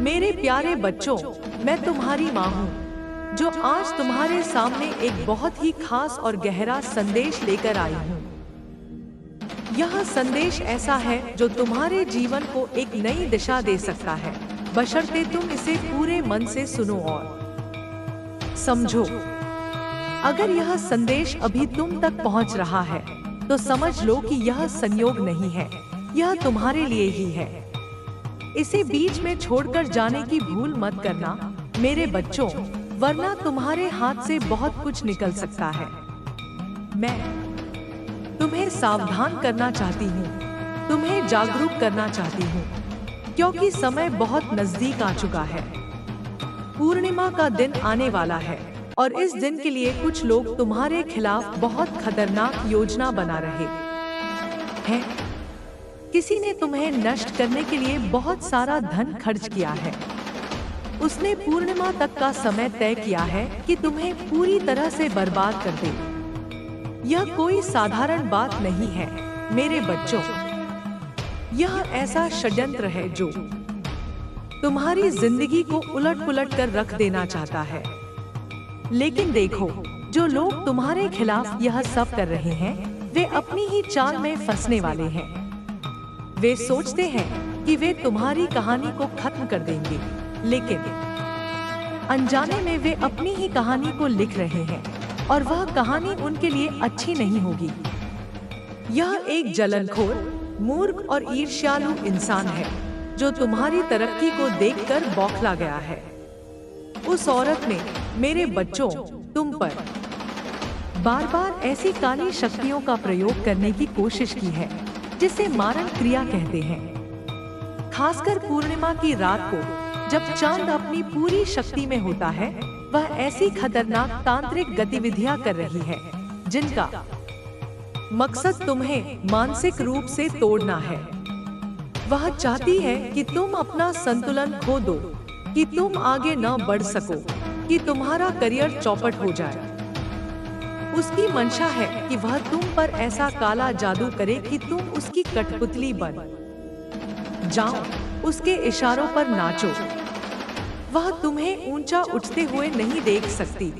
मेरे प्यारे बच्चों, मैं तुम्हारी माँ हूँ, जो आज तुम्हारे सामने एक बहुत ही खास और गहरा संदेश लेकर आई हूँ। यह संदेश ऐसा है जो तुम्हारे जीवन को एक नई दिशा दे सकता है, बशर्ते तुम इसे पूरे मन से सुनो और समझो। अगर यह संदेश अभी तुम तक पहुँच रहा है, तो समझ लो कि यह संयोग नहीं है, यह तुम्हारे लिए ही है। इसे बीच में छोड़कर जाने की भूल मत करना मेरे बच्चों, वरना तुम्हारे हाथ से बहुत कुछ निकल सकता है। मैं तुम्हें सावधान करना चाहती हूँ, तुम्हें जागरूक करना चाहती हूँ, क्योंकि समय बहुत नजदीक आ चुका है। पूर्णिमा का दिन आने वाला है और इस दिन के लिए कुछ लोग तुम्हारे खिलाफ बहुत खतरनाक योजना बना रहे हैं। किसी ने तुम्हें नष्ट करने के लिए बहुत सारा धन खर्च किया है। उसने पूर्णिमा तक का समय तय किया है कि तुम्हें पूरी तरह से बर्बाद कर दे। यह कोई साधारण बात नहीं है मेरे बच्चों। यह ऐसा षड्यंत्र है जो तुम्हारी जिंदगी को उलट-पुलट कर रख देना चाहता है। लेकिन देखो, जो लोग तुम्हारे खिलाफ यह सब कर रहे हैं, वे अपनी ही चाल में फंसने वाले हैं। वे सोचते हैं कि वे तुम्हारी कहानी को खत्म कर देंगे, लेकिन अनजाने में वे अपनी ही कहानी को लिख रहे हैं और वह कहानी उनके लिए अच्छी नहीं होगी। यह एक जलनखोर, मूर्ख और ईर्ष्यालु इंसान है जो तुम्हारी तरक्की को देखकर बौखला गया है। उस औरत ने मेरे बच्चों तुम पर बार-बार ऐसी काली शक्तियों का प्रयोग करने की कोशिश की है जिसे मारण क्रिया कहते हैं। खासकर पूर्णिमा की रात को, जब चांद अपनी पूरी शक्ति में होता है, वह ऐसी खतरनाक तांत्रिक गतिविधियां कर रही है जिनका मकसद तुम्हें मानसिक रूप से तोड़ना है। वह चाहती है कि तुम अपना संतुलन खो दो, कि तुम आगे न बढ़ सको, कि तुम्हारा करियर चौपट हो जाए। उसकी मंशा है कि वह तुम पर ऐसा काला जादू करे कि तुम उसकी कठपुतली बन जाओ, उसके इशारों पर नाचो। वह तुम्हें ऊंचा उठते हुए नहीं देख सकती।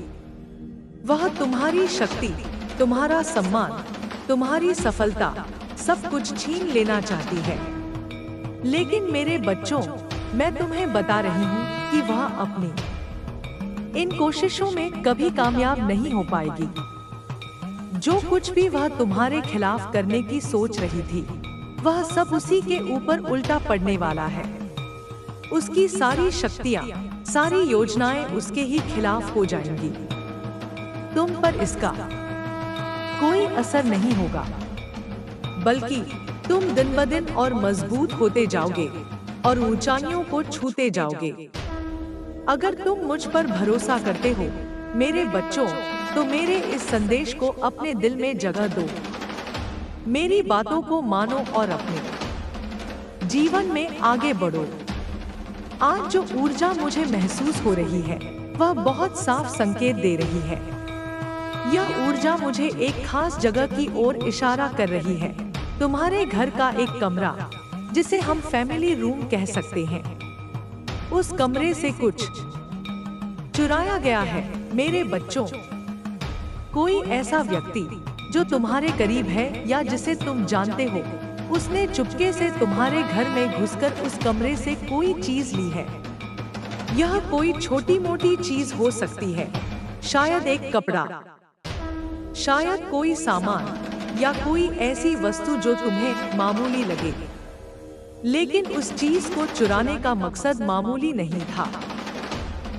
वह तुम्हारी शक्ति, तुम्हारा सम्मान, तुम्हारी सफलता, सब कुछ छीन लेना चाहती है। लेकिन मेरे बच्चों, मैं तुम्हें बता रही हूँ कि वह अपनी इन कोशिशों में कभी कामयाब नहीं हो पाएगी। जो कुछ भी वह तुम्हारे खिलाफ करने की सोच रही थी, वह सब उसी के ऊपर उल्टा पड़ने वाला है। उसकी सारी शक्तियां, सारी योजनाएं उसके ही खिलाफ हो जाएंगी। तुम पर इसका कोई असर नहीं होगा, बल्कि तुम दिन ब दिन और मजबूत होते जाओगे और ऊंचाइयों को छूते जाओगे। अगर तुम मुझ पर भरोसा करते हो मेरे बच्चों, तो मेरे इस संदेश को अपने दिल में जगह दो। मेरी बातों को मानो और अपने जीवन में आगे बढ़ो। आज जो ऊर्जा मुझे महसूस हो रही है, वह बहुत साफ संकेत दे रही है। यह ऊर्जा मुझे एक खास जगह की ओर इशारा कर रही है। तुम्हारे घर का एक कमरा, जिसे हम फैमिली रूम कह सकते हैं। उस कमरे से कुछ चुराया गया है मेरे बच्चों। कोई ऐसा व्यक्ति जो तुम्हारे करीब है या जिसे तुम जानते हो, उसने चुपके से तुम्हारे घर में घुसकर उस कमरे से कोई चीज ली है। यह कोई छोटी मोटी चीज हो सकती है, शायद एक कपड़ा, शायद कोई सामान या कोई ऐसी वस्तु जो तुम्हें मामूली लगे। लेकिन उस चीज को चुराने का मकसद मामूली नहीं था।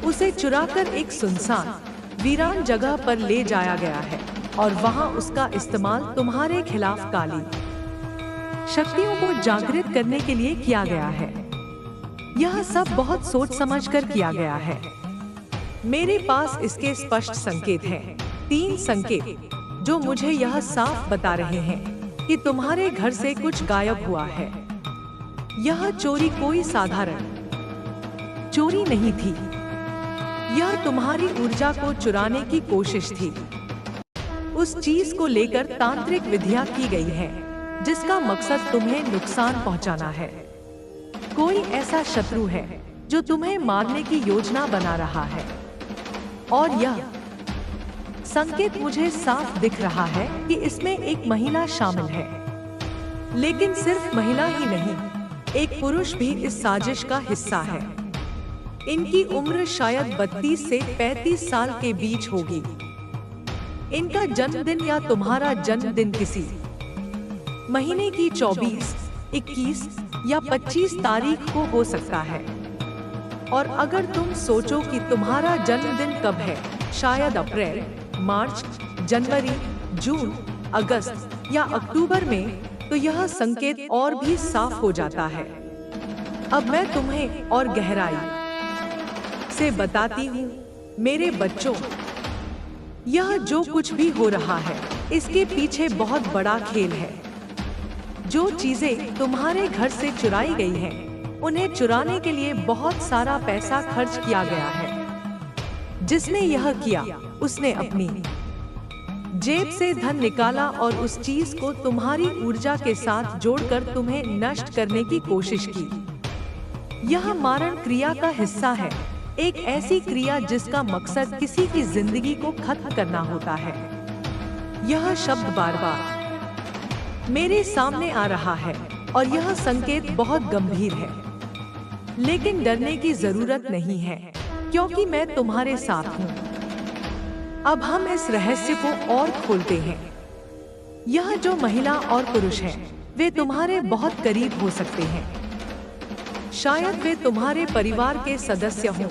उसे चुराकर एक सुनसान, वीरान जगह पर ले जाया गया है और वहां उसका इस्तेमाल तुम्हारे खिलाफ काली शक्तियों को जागृत करने के लिए किया गया है। यह सब बहुत सोच समझकर किया गया है। मेरे पास इसके स्पष्ट संकेत हैं, 3 संकेत जो मुझे यह साफ बता रहे हैं कि तुम्हारे घर से कुछ गायब हुआ है। यह चोरी कोई साधारण चोरी नहीं थी। यह तुम्हारी ऊर्जा को चुराने की कोशिश थी। उस चीज को लेकर तांत्रिक विधियां की गई है जिसका मकसद तुम्हें नुकसान पहुंचाना है। कोई ऐसा शत्रु है जो तुम्हें मारने की योजना बना रहा है। और यह संकेत मुझे साफ दिख रहा है कि इसमें एक महिला शामिल है। लेकिन सिर्फ महिला ही नहीं, एक पुरुष भी इस साजिश का हिस्सा है। इनकी उम्र शायद 32 से 35 साल के बीच होगी। इनका जन्मदिन या तुम्हारा जन्मदिन किसी महीने की 24, 21 या 25 तारीख को हो सकता है। और अगर तुम सोचो कि तुम्हारा जन्मदिन कब है, शायद अप्रैल, मार्च, जनवरी, जून, अगस्त या अक्टूबर में, तो यह संकेत और भी साफ हो जाता है। अब मैं तुम्हें और गहराई से बताती हूँ मेरे बच्चों, यह जो कुछ भी हो रहा है इसके पीछे बहुत बड़ा खेल है। जो चीजें तुम्हारे घर से चुराई गई हैं, उन्हें चुराने के लिए बहुत सारा पैसा खर्च किया गया है। जिसने यह किया उसने अपनी जेब से धन निकाला और उस चीज को तुम्हारी ऊर्जा के साथ जोड़कर तुम्हें नष्ट करने की कोशिश की। यह मारण क्रिया का हिस्सा है, एक ऐसी क्रिया जिसका मकसद किसी की जिंदगी को खत्म करना होता है। यह शब्द बार बार मेरे सामने आ रहा है और यह संकेत बहुत गंभीर है। लेकिन डरने की जरूरत नहीं है, क्योंकि मैं तुम्हारे साथ हूँ। अब हम इस रहस्य को और खोलते हैं। यह जो महिला और पुरुष हैं, वे तुम्हारे बहुत करीब हो सकते हैं। शायद वे तुम्हारे परिवार के सदस्य हों,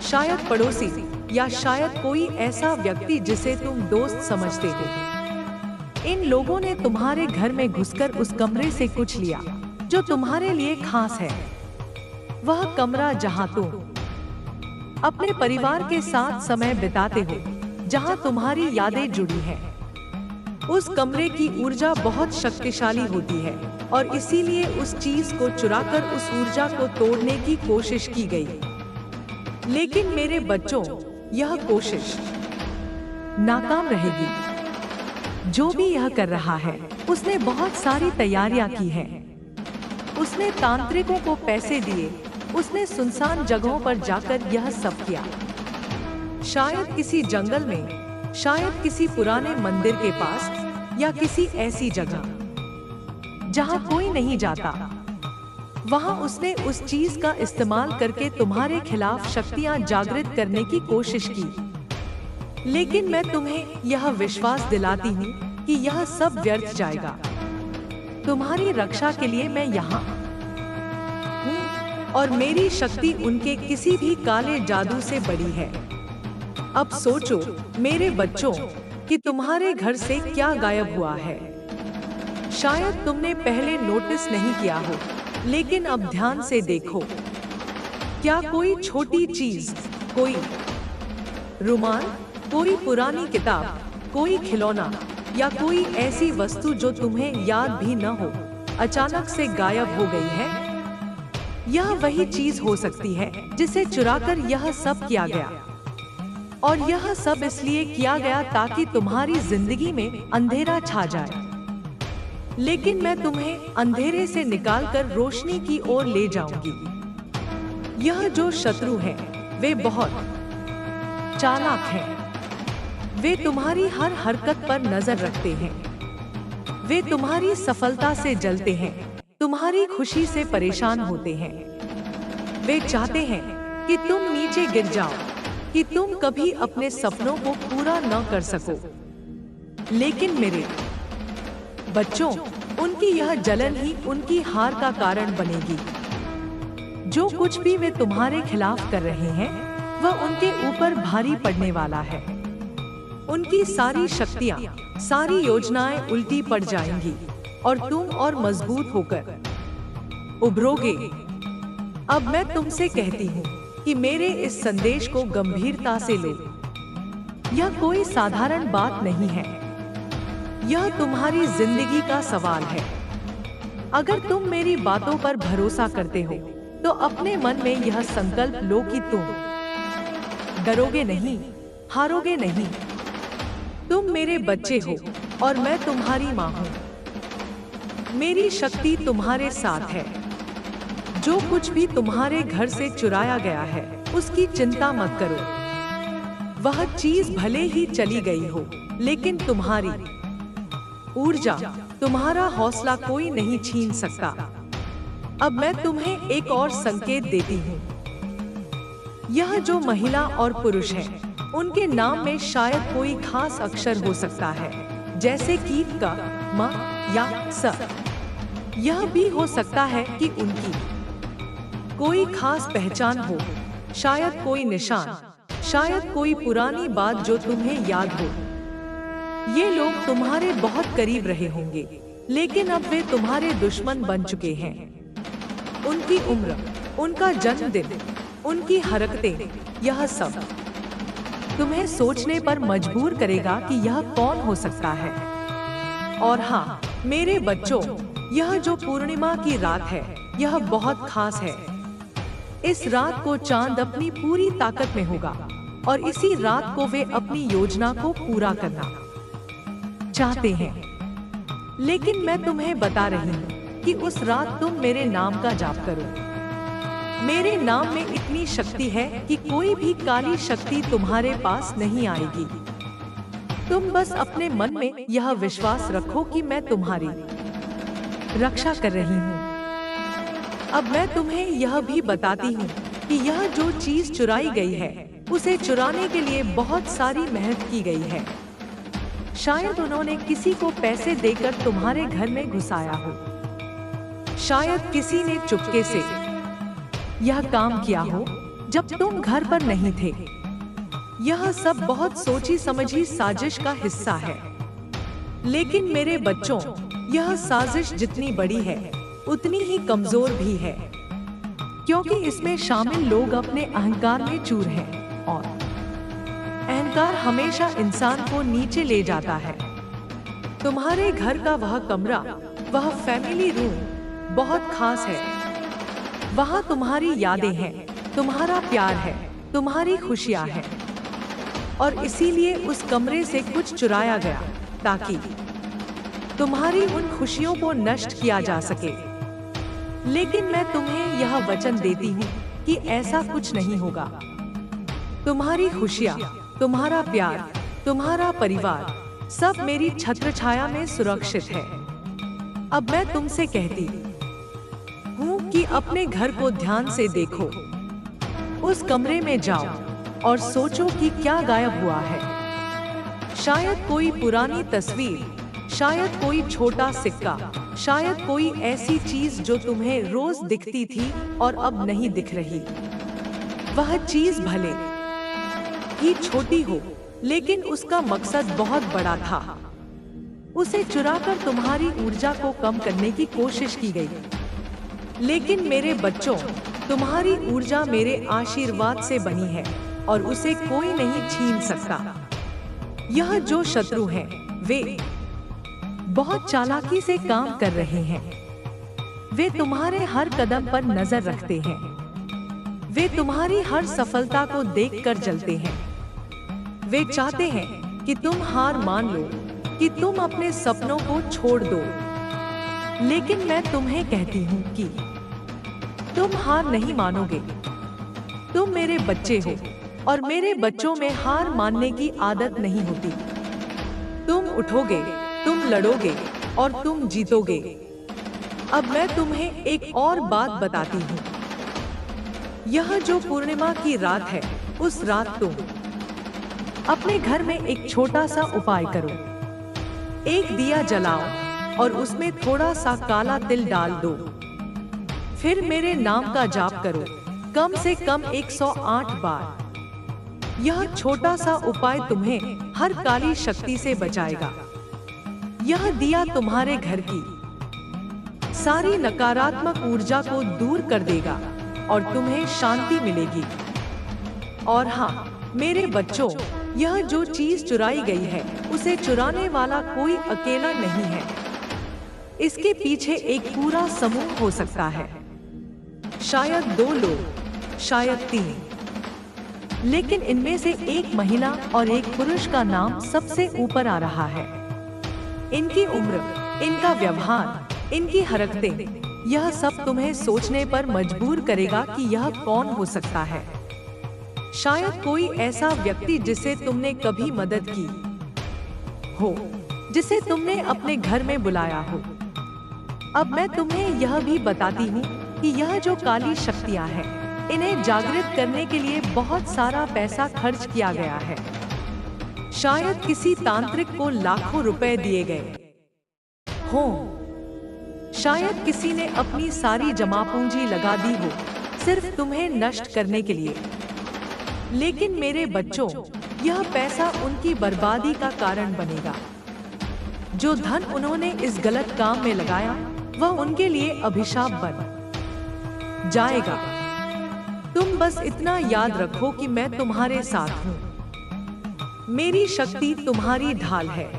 शायद पड़ोसी, या शायद कोई ऐसा व्यक्ति जिसे तुम दोस्त समझते हो। इन लोगों ने तुम्हारे घर में घुसकर उस कमरे से कुछ लिया जो तुम्हारे लिए खास है। वह कमरा जहां तुम अपने परिवार के साथ समय बिताते हो, जहां तुम्हारी यादें जुड़ी हैं। उस कमरे की ऊर्जा बहुत शक्तिशाली होती है और इसीलिए उस चीज को चुराकर उस ऊर्जा को तोड़ने की कोशिश की गई। लेकिन मेरे बच्चों, यह कोशिश नाकाम रहेगी। जो भी यह कर रहा है उसने बहुत सारी तैयारियां की हैं। उसने तांत्रिकों को पैसे दिए, उसने सुनसान जगहों पर जाकर यह सब किया। शायद किसी जंगल में, शायद किसी पुराने मंदिर के पास, या किसी ऐसी जगह जहां कोई नहीं जाता। वहां उसने उस चीज का इस्तेमाल करके तुम्हारे खिलाफ शक्तियां जागृत करने की कोशिश की। लेकिन मैं तुम्हें यह विश्वास दिलाती हूँ कि यह सब व्यर्थ जाएगा। तुम्हारी रक्षा के लिए मैं यहाँ हूँ और मेरी शक्ति उनके किसी भी काले जादू से बड़ी है। अब सोचो मेरे बच्चों कि तुम्हारे घर से क्या गायब हुआ है। शायद तुमने पहले नोटिस नहीं किया हो, लेकिन अब ध्यान से देखो। क्या कोई छोटी चीज, कोई रुमाल, कोई पुरानी किताब, कोई खिलौना या कोई ऐसी वस्तु जो तुम्हें याद भी न हो, अचानक से गायब हो गई है? यह वही चीज हो सकती है जिसे चुराकर यह सब किया गया। और यह सब इसलिए किया गया ताकि तुम्हारी जिंदगी में अंधेरा छा जाए। लेकिन मैं तुम्हें अंधेरे से निकालकर रोशनी की ओर ले जाऊंगी। यह जो शत्रु हैं, वे बहुत चालाक हैं। वे तुम्हारी हर हरकत पर नजर रखते हैं। वे तुम्हारी सफलता से जलते हैं, तुम्हारी खुशी से परेशान होते हैं। वे चाहते हैं कि तुम नीचे गिर जाओ, कि तुम कभी अपने सपनों को पूरा न कर सको। लेकिन मेरे बच्चों, उनकी यह जलन ही उनकी हार का कारण बनेगी। जो कुछ भी वे तुम्हारे खिलाफ कर रहे हैं, वह उनके ऊपर भारी पड़ने वाला है। उनकी सारी शक्तियां, सारी योजनाएं उल्टी पड़ जाएंगी और तुम और मजबूत होकर उभरोगे। अब मैं तुमसे कहती हूँ कि मेरे इस संदेश को गंभीरता से लो। यह कोई साधारण बात नहीं है। यह तुम्हारी जिंदगी का सवाल है। अगर तुम मेरी बातों पर भरोसा करते हो, तो अपने मन में यह संकल्प लो कि तुम डरोगे नहीं, हारोगे नहीं। तुम मेरे बच्चे हो और मैं तुम्हारी माँ हूँ। मेरी शक्ति तुम्हारे साथ है। जो कुछ भी तुम्हारे घर से चुराया गया है उसकी चिंता मत करो। वह चीज भले ही चली गई हो, लेकिन तुम्हारी ऊर्जा, तुम्हारा हौसला कोई नहीं छीन सकता। अब मैं तुम्हें एक और संकेत देती हूँ। यह जो महिला और पुरुष है, उनके नाम में शायद कोई खास अक्षर हो सकता है, जैसे कि क, म या स। यह भी हो सकता है कि उनकी कोई खास पहचान हो, शायद कोई निशान, शायद कोई पुरानी बात जो तुम्हें याद हो। ये लोग तुम्हारे बहुत करीब रहे होंगे, लेकिन अब वे तुम्हारे दुश्मन बन चुके हैं। उनकी उम्र, उनका जन्मदिन, उनकी हरकतें, यह सब तुम्हें सोचने पर मजबूर करेगा कि यह कौन हो सकता है। और हाँ मेरे बच्चों, यह जो पूर्णिमा की रात है, यह बहुत खास है। इस रात को चांद अपनी पूरी ताकत में होगा और इसी रात को वे अपनी योजना को पूरा करना चाहते हैं। लेकिन मैं तुम्हें बता रही हूँ कि उस रात तुम मेरे नाम का जाप करो। मेरे नाम में इतनी शक्ति है कि कोई भी काली शक्ति तुम्हारे पास नहीं आएगी। तुम बस अपने मन में यह विश्वास रखो कि मैं तुम्हारी रक्षा कर रही हूँ। अब मैं तुम्हें यह भी बताती हूँ कि यह जो चीज चुराई गई है, उसे चुराने के लिए बहुत सारी मेहनत की गई है। शायद उन्होंने किसी को पैसे देकर तुम्हारे घर में घुसाया हो, शायद किसी ने चुपके से यह काम किया हो जब तुम घर पर नहीं थे। यह सब बहुत सोची समझी साजिश का हिस्सा है। लेकिन मेरे बच्चों, यह साजिश जितनी बड़ी है उतनी ही कमजोर भी है, क्योंकि इसमें शामिल लोग अपने अहंकार में चूर हैं और अहंकार हमेशा इंसान को नीचे ले जाता है। तुम्हारे घर का वह कमरा, वह फैमिली रूम बहुत खास है। वहाँ तुम्हारी यादें हैं, तुम्हारा प्यार है, तुम्हारी खुशियाँ हैं। और इसीलिए उस कमरे से कुछ चुराया गया ताकि तुम्हारी उन खुशियों को नष्ट किया जा सके। लेकिन मैं तुम्हें यह वचन देती हूँ कि ऐसा कुछ नहीं होगा। तुम्हारी खुशियाँ, तुम्हारा प्यार, तुम्हारा परिवार सब मेरी छत्रछाया में सुरक्षित है। अब मैं तुमसे कहती हूँ कि अपने घर को ध्यान से देखो। उस कमरे में जाओ और सोचो कि क्या गायब हुआ है। शायद कोई पुरानी तस्वीर, शायद कोई छोटा सिक्का, शायद कोई ऐसी चीज जो तुम्हें रोज दिखती थी और अब नहीं दिख रही। वह चीज भले ही छोटी हो, लेकिन उसका मकसद बहुत बड़ा था। उसे चुराकर तुम्हारी ऊर्जा को कम करने की कोशिश की गई। लेकिन मेरे बच्चों, तुम्हारी ऊर्जा मेरे आशीर्वाद से बनी है और उसे कोई नहीं छीन सकता। यह जो शत्रु हैं, वे बहुत चालाकी से काम कर रहे हैं। वे तुम्हारे हर कदम पर नजर रखते हैं। वे तुम्हारी हर सफलता को देखकर जलते हैं। वे चाहते हैं कि तुम हार मान लो, कि तुम अपने सपनों को छोड़ दो। लेकिन मैं तुम्हें कहती हूँ कि तुम हार नहीं मानोगे। तुम मेरे बच्चे हो और मेरे बच्चों में हार मानने की आदत नहीं होती। तुम उठोगे, तुम लड़ोगे और तुम जीतोगे। अब मैं तुम्हें एक और बात बताती हूँ। यह जो पूर्णिमा की रात है, उस रात तुम अपने घर में एक छोटा सा उपाय करो। एक दिया जलाओ और उसमें थोड़ा सा काला तिल डाल दो। फिर मेरे नाम का जाप करो, कम से कम 108 बार। यह छोटा सा उपाय तुम्हें हर काली शक्ति से बचाएगा। यह दिया तुम्हारे घर की सारी नकारात्मक ऊर्जा को दूर कर देगा और तुम्हें शांति मिलेगी। और हाँ मेरे बच्चों, यह जो चीज चुराई गई है, उसे चुराने वाला कोई अकेला नहीं है। इसके पीछे एक पूरा समूह हो सकता है, शायद 2 लोग, शायद 3। लेकिन इनमें से एक महिला और एक पुरुष का नाम सबसे ऊपर आ रहा है। इनकी उम्र, इनका व्यवहार, इनकी हरकतें, यह सब तुम्हें सोचने पर मजबूर करेगा कि यह कौन हो सकता है। शायद कोई ऐसा व्यक्ति जिसे तुमने कभी मदद की हो, जिसे तुमने अपने घर में बुलाया हो। अब मैं तुम्हें यह भी बताती हूँ कि यह जो काली शक्तियाँ हैं, इन्हें जागृत करने के लिए बहुत सारा पैसा खर्च किया गया है। शायद किसी तांत्रिक को लाखों रुपए दिए गए हों। शायद किसी ने अपनी सारी जमा पूंजी लगा दी हो सिर्फ तुम्हें नष्ट करने के लिए। लेकिन मेरे बच्चों, यह पैसा उनकी बर्बादी का कारण बनेगा। जो धन उन्होंने इस गलत काम में लगाया, वह उनके लिए अभिशाप बन जाएगा। तुम बस इतना याद रखो कि मैं तुम्हारे साथ हूँ। मेरी शक्ति तुम्हारी ढाल है।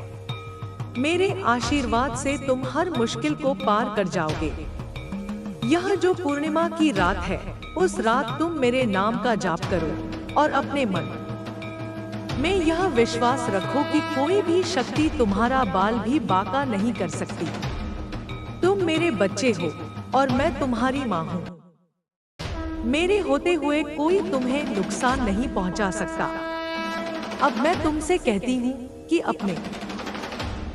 मेरे आशीर्वाद से तुम हर मुश्किल को पार कर जाओगे। यह जो पूर्णिमा की रात है, उस रात तुम मेरे नाम का जाप करो और अपने मन में यह विश्वास रखो कि कोई भी शक्ति तुम्हारा बाल भी बांका नहीं कर सकती। तुम मेरे बच्चे हो और मैं तुम्हारी माँ हूँ। मेरे होते हुए कोई तुम्हें नुकसान नहीं पहुंचा सकता। अब मैं तुमसे कहती हूँ कि अपने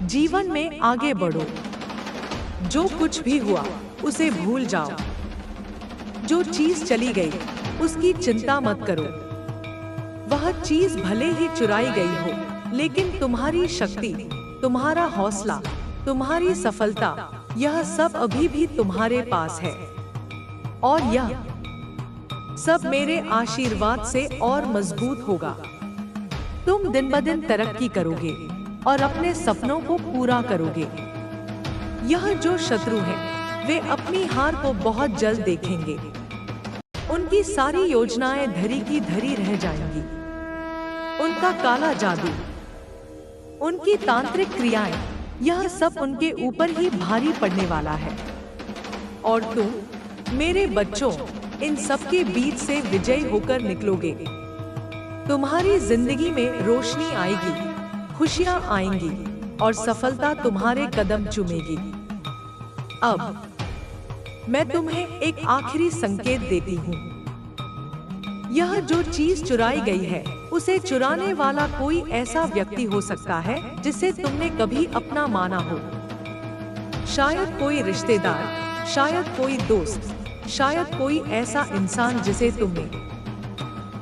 जीवन में आगे बढ़ो। जो कुछ भी हुआ उसे भूल जाओ। जो चीज चली गई उसकी चिंता मत करो। वह चीज भले ही चुराई गई हो, लेकिन तुम्हारी शक्ति, तुम्हारा हौसला, तुम्हारी सफलता, यह सब अभी भी तुम्हारे पास है। और यह सब मेरे आशीर्वाद से और मजबूत होगा। तुम दिन ब दिन तरक्की करोगे और अपने सपनों को पूरा करोगे। यह जो शत्रु हैं, वे अपनी हार को बहुत जल्द देखेंगे। उनकी सारी योजनाएं धरी की धरी रह जाएंगी। उनका काला जादू, उनकी तांत्रिक क्रियाएं, यह सब उनके ऊपर ही भारी पड़ने वाला है। और तुम मेरे बच्चों, इन सब के बीच से विजयी होकर निकलोगे। तुम्हारी जिंदगी में रोशनी आएगी, खुशियां आएंगी और सफलता तुम्हारे कदम चूमेगी। अब मैं तुम्हें एक आखिरी संकेत देती हूँ। यह जो चीज चुराई गई है, उसे चुराने वाला कोई ऐसा व्यक्ति हो सकता है जिसे तुमने कभी अपना माना हो। शायद कोई रिश्तेदार, शायद कोई दोस्त, शायद कोई ऐसा इंसान जिसे तुमने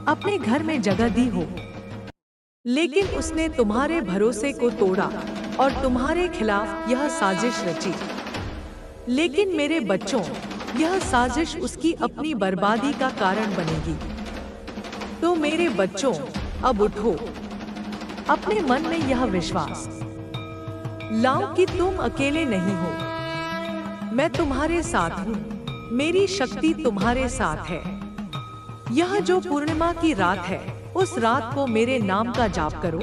अपने घर में जगह दी हो। लेकिन उसने तुम्हारे भरोसे को तोड़ा और तुम्हारे खिलाफ यह साजिश रची। लेकिन मेरे बच्चों, यह साजिश उसकी अपनी बर्बादी का कारण बनेगी। तो मेरे बच्चों, अब उठो। अपने मन में यह विश्वास लाओ कि तुम अकेले नहीं हो। मैं तुम्हारे साथ हूँ। मेरी शक्ति तुम्हारे साथ है। यह जो पूर्णिमा की रात है, उस रात को मेरे नाम का जाप करो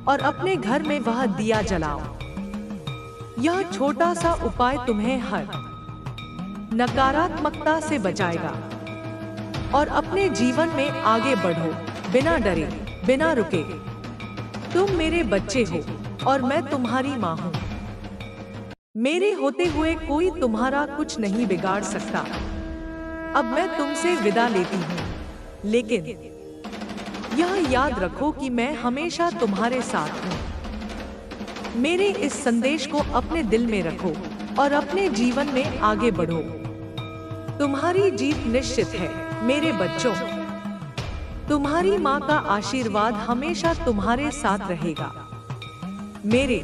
और अपने घर में वह दिया जलाओ। यह छोटा सा उपाय तुम्हें हर नकारात्मकता से बचाएगा और अपने जीवन में आगे बढ़ो, बिना डरे, बिना रुके। तुम मेरे बच्चे हो और मैं तुम्हारी माँ हूँ। मेरे होते हुए कोई तुम्हारा कुछ नहीं बिगाड़ सकता। अब मैं तुमसे विदा लेती हूँ, लेकिन यह याद रखो कि मैं हमेशा तुम्हारे साथ हूँ। मेरे इस संदेश को अपने दिल में रखो और अपने जीवन में आगे बढ़ो। तुम्हारी जीत निश्चित है मेरे बच्चों। तुम्हारी माँ का आशीर्वाद हमेशा तुम्हारे साथ रहेगा। मेरे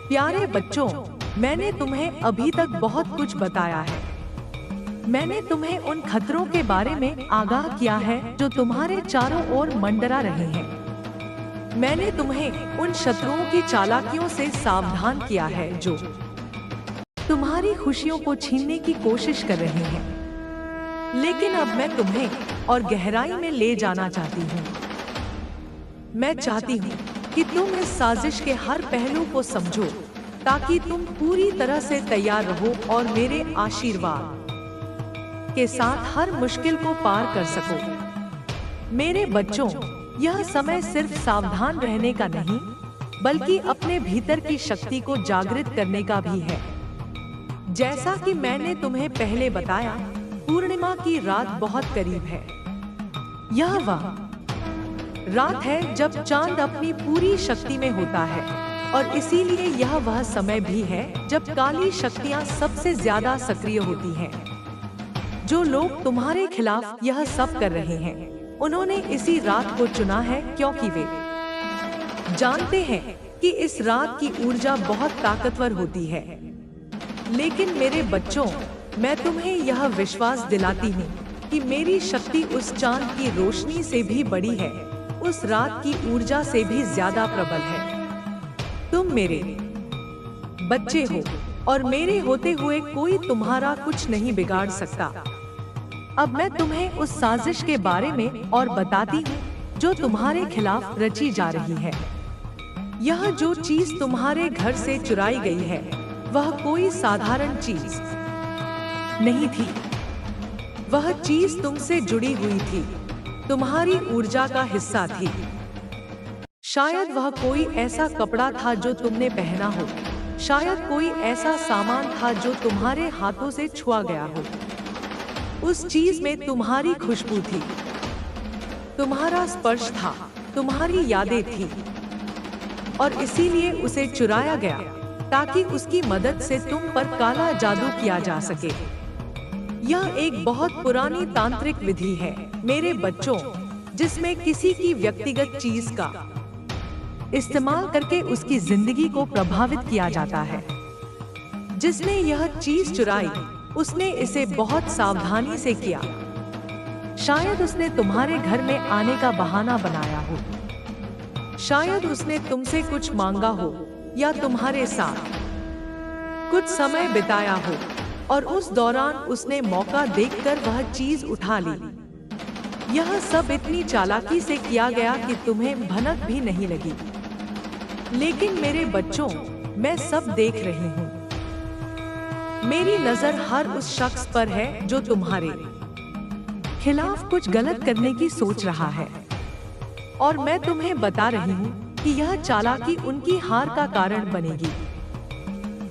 प्यारे बच्चों, मैंने तुम्हें अभी तक बहुत कुछ बताया है। मैंने तुम्हें उन खतरों के बारे में आगाह किया है जो तुम्हारे चारों ओर मंडरा रहे हैं। मैंने तुम्हें उन शत्रुओं की चालाकियों से सावधान किया है जो तुम्हारी खुशियों को छीनने की कोशिश कर रहे हैं। लेकिन अब मैं तुम्हें और गहराई में ले जाना चाहती हूँ। मैं चाहती हूँ कि तुम इस साजिश के हर पहलू को समझो, ताकि तुम पूरी तरह से तैयार रहो और मेरे आशीर्वाद के साथ हर मुश्किल को पार कर सको। मेरे बच्चों, यह समय सिर्फ सावधान रहने का नहीं, बल्कि अपने भीतर की शक्ति को जागृत करने का भी है। जैसा कि मैंने तुम्हें पहले बताया, पूर्णिमा की रात बहुत करीब है। यह वह रात है जब चांद अपनी पूरी शक्ति में होता है, और इसीलिए यह वह समय भी है जब काली शक्तियां सबसे ज्यादा सक्रिय होती हैं। जो लोग तुम्हारे खिलाफ यह सब कर रहे हैं, उन्होंने इसी रात को चुना है क्योंकि वे जानते हैं कि इस रात की ऊर्जा बहुत ताकतवर होती है। लेकिन मेरे बच्चों, मैं तुम्हें यह विश्वास दिलाती हूँ कि मेरी शक्ति उस चांद की रोशनी से भी बड़ी है, उस रात की ऊर्जा से भी ज्यादा प्रबल है। तुम मेरे बच्चे हो और मेरे होते हुए कोई तुम्हारा कुछ नहीं बिगाड़ सकता। अब मैं तुम्हें उस साजिश के बारे में और बताती हूँ जो तुम्हारे खिलाफ रची जा रही है। यह जो चीज तुम्हारे घर से चुराई गई है, वह कोई साधारण चीज नहीं थी। वह चीज तुमसे जुड़ी हुई थी, तुम्हारी ऊर्जा का हिस्सा थी। शायद वह कोई ऐसा कपड़ा था जो तुमने पहना हो, शायद कोई ऐसा सामान था जो तुम्हारे हाथों से छुआ गया हो। उस चीज में तुम्हारी खुशबू थी, तुम्हारा स्पर्श था, तुम्हारी यादें थी, और इसीलिए उसे चुराया गया ताकि उसकी मदद से तुम पर काला जादू किया जा सके। यह एक बहुत पुरानी तांत्रिक विधि है मेरे बच्चों, जिसमें किसी की व्यक्तिगत चीज का इस्तेमाल करके उसकी जिंदगी को प्रभावित किया जाता है। जिसने यह चीज चुराई, उसने इसे बहुत सावधानी से किया। शायद उसने तुम्हारे घर में आने का बहाना बनाया हो, शायद उसने तुमसे कुछ मांगा हो या तुम्हारे साथ कुछ समय बिताया हो, और उस दौरान उसने मौका देखकर वह चीज उठा ली। यह सब इतनी चालाकी से किया गया कि तुम्हें भनक भी नहीं लगी। लेकिन मेरे बच्चों, मैं सब देख रही हूँ। मेरी नजर हर उस शख्स पर है जो तुम्हारे खिलाफ कुछ गलत करने की सोच रहा है, और मैं तुम्हें बता रही हूँ कि यह चालाकी उनकी हार का कारण बनेगी।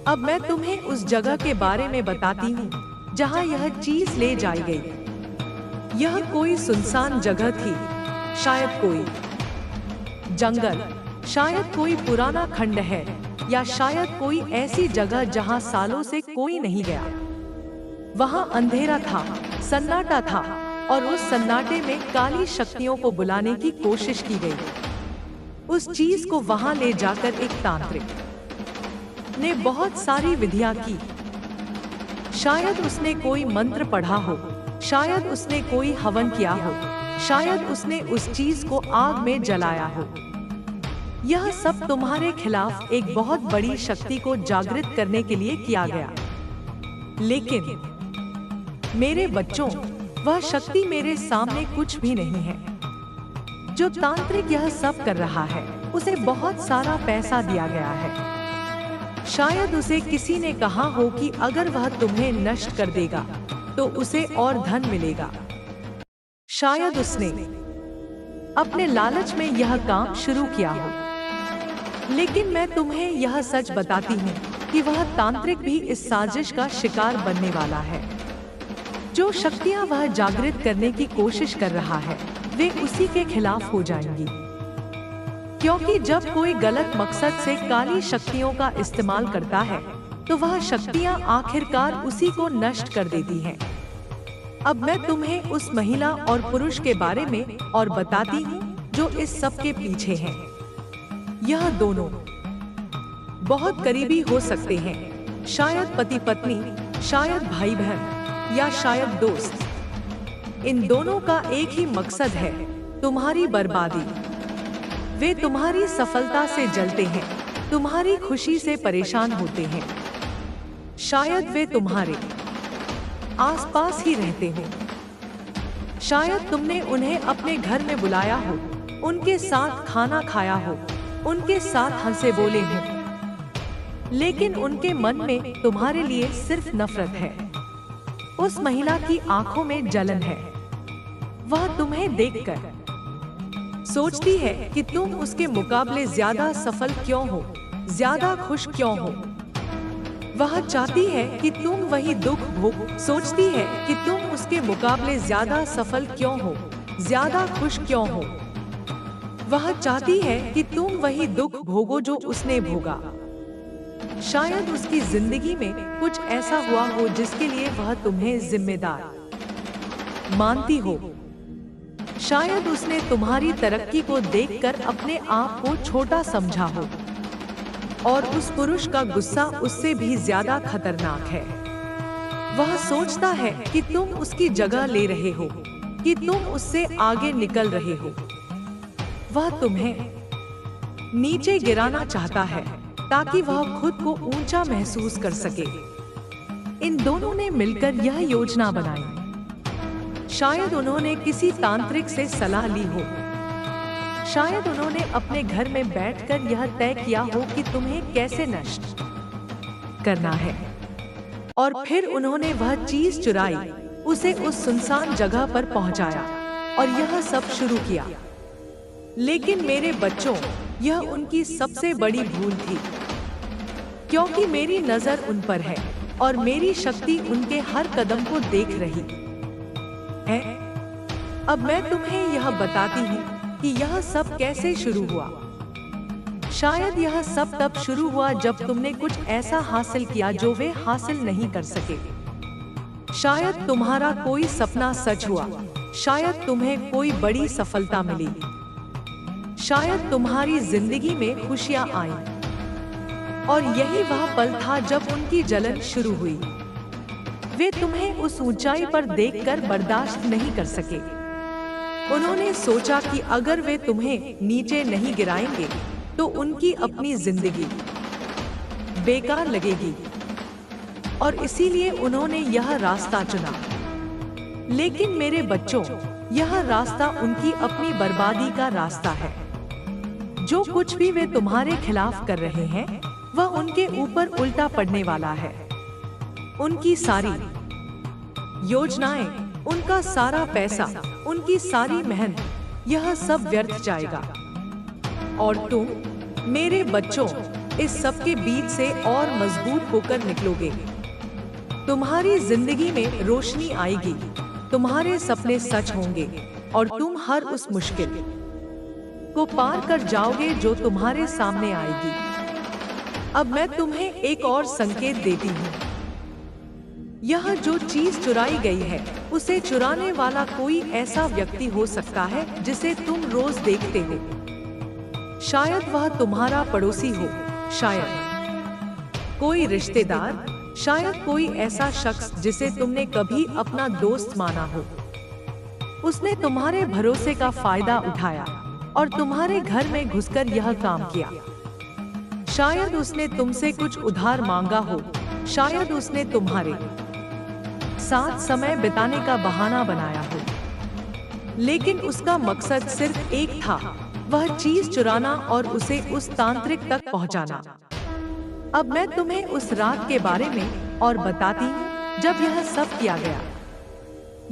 अब मैं तुम्हें उस जगह के बारे में बताती हूँ जहाँ यह चीज ले जाई गई। यह कोई सुनसान जगह थी, शायद कोई जंगल, शायद कोई पुराना खंड है, या शायद कोई ऐसी जगह जहां सालों से कोई नहीं गया। वहां अंधेरा था, सन्नाटा था, और उस सन्नाटे में काली शक्तियों को बुलाने की कोशिश की गई। उस चीज को वहां ले जाकर एक तांत्रिक ने बहुत सारी विधियां की। शायद उसने कोई मंत्र पढ़ा हो, शायद उसने कोई हवन किया हो, शायद उसने उस चीज को आग में जलाया हो। यह सब तुम्हारे खिलाफ एक बहुत बड़ी शक्ति को जागृत करने के लिए किया गया। लेकिन मेरे बच्चों, वह शक्ति मेरे सामने कुछ भी नहीं है। जो तांत्रिक यह सब कर रहा है, उसे बहुत सारा पैसा दिया गया है। शायद उसे किसी ने कहा हो कि अगर वह तुम्हें नष्ट कर देगा तो उसे और धन मिलेगा। शायद उसने अपने लालच में यह काम शुरू किया हो। लेकिन मैं तुम्हें यह सच बताती हूँ कि वह तांत्रिक भी इस साजिश का शिकार बनने वाला है। जो शक्तियाँ वह जागृत करने की कोशिश कर रहा है, वे उसी के खिलाफ हो जाएंगी। क्योंकि जब कोई गलत मकसद से काली शक्तियों का इस्तेमाल करता है, तो वह शक्तियाँ आखिरकार उसी को नष्ट कर देती हैं। अब मैं तुम्हें उस महिला और पुरुष के बारे में और बताती हूँ जो इस सब के पीछे हैं। यह दोनों बहुत करीबी हो सकते हैं, शायद पति पत्नी, शायद भाई बहन, या शायद दोस्त। इन दोनों का एक ही मकसद है, तुम्हारी बर्बादी। वे तुम्हारी सफलता से जलते हैं, तुम्हारी खुशी से परेशान होते हैं। शायद वे तुम्हारे आसपास ही रहते हो, शायद तुमने उन्हें अपने घर में बुलाया हो, उनके साथ खाना खाया हो, उनके साथ हंसे बोले हो, लेकिन उनके मन में तुम्हारे लिए सिर्फ नफरत है। उस महिला की आंखों में जलन है। वह तुम्हें देखकर सोचती है कि तुम उसके मुकाबले ज्यादा सफल क्यों हो, ज्यादा खुश क्यों हो। वह चाहती है कि तुम वही दुख भोग, सोचती है कि तुम उसके मुकाबले ज्यादा सफल क्यों हो, ज्यादा खुश क्यों हो। वह चाहती है कि तुम वही दुख भोगो जो उसने भोगा। शायद उसकी जिंदगी में कुछ ऐसा हुआ हो जिसके लिए वह तुम्हें जिम्मेदार मानती हो। शायद उसने तुम्हारी तरक्की को देखकर अपने आप को छोटा समझा हो, और उस पुरुष का गुस्सा उससे भी ज्यादा खतरनाक है। वह सोचता है कि तुम उसकी जगह ले रहे हो, कि तुम उससे आगे निकल रहे हो। वह तुम्हें नीचे गिराना चाहता है ताकि वह खुद को ऊंचा महसूस कर सके। इन दोनों ने मिलकर यह योजना बनाई। शायद उन्होंने किसी तांत्रिक से सलाह ली हो। शायद उन्होंने अपने घर में बैठकर यह तय किया हो कि तुम्हें कैसे नष्ट करना है, और फिर उन्होंने वह चीज चुराई, उसे उस सुनसान जगह पर पहुंचाया और यह सब शुरू किया। लेकिन मेरे बच्चों, यह उनकी सबसे बड़ी भूल थी, क्योंकि मेरी नजर उन पर है और मेरी शक्ति उनके हर कदम को देख रही है। अब मैं तुम्हें यह बताती हूँ कि यह सब कैसे शुरू हुआ। शायद यह सब तब शुरू हुआ जब तुमने कुछ ऐसा हासिल किया जो वे हासिल नहीं कर सके। शायद तुम्हारा कोई सपना सच हुआ, शायद तुम्हें कोई बड़ी सफलता मिली, शायद तुम्हारी जिंदगी में खुशियां आईं। और यही वह पल था जब उनकी जलन शुरू हुई। वे तुम्हें उस ऊंचाई पर देखकर बर्दाश्त नहीं कर सके। उन्होंने सोचा कि अगर वे तुम्हें नीचे नहीं गिराएंगे तो उनकी अपनी जिंदगी बेकार लगेगी, और इसीलिए उन्होंने यह रास्ता चुना। लेकिन मेरे बच्चों, यह रास्ता उनकी अपनी बर्बादी का रास्ता है। जो कुछ भी वे तुम्हारे खिलाफ कर रहे हैं, वह उनके ऊपर उल्टा पड़ने वाला है। उनकी सारी योजनाएं, उनका सारा पैसा, उनकी सारी मेहनत, यह सब व्यर्थ जाएगा। और तुम मेरे बच्चों, इस सब के बीच से और मजबूत होकर निकलोगे। तुम्हारी जिंदगी में रोशनी आएगी, तुम्हारे सपने सच होंगे, और तुम हर उस मुश्किल को पार कर जाओगे जो तुम्हारे सामने आएगी। अब मैं तुम्हें एक और संकेत देती हूँ। यह जो चीज चुराई गई है, उसे चुराने वाला कोई ऐसा व्यक्ति हो सकता है जिसे तुम रोज देखते हो। शायद वह तुम्हारा पड़ोसी हो, शायद कोई रिश्तेदार, शायद कोई ऐसा शख्स जिसे तुमने कभी अपना दोस्त माना हो। उसने तुम्हारे भरोसे का फायदा उठाया और तुम्हारे घर में घुसकर यह काम किया। शायद उसने तुमसे कुछ उधार मांगा हो, शायद उसने तुम्हारे साथ समय बिताने का बहाना बनाया हो, लेकिन उसका मकसद सिर्फ एक था, वह चीज चुराना और उसे उस तांत्रिक तक पहुंचाना। अब मैं तुम्हें उस रात के बारे में और बताती हूँ जब यह सब किया गया।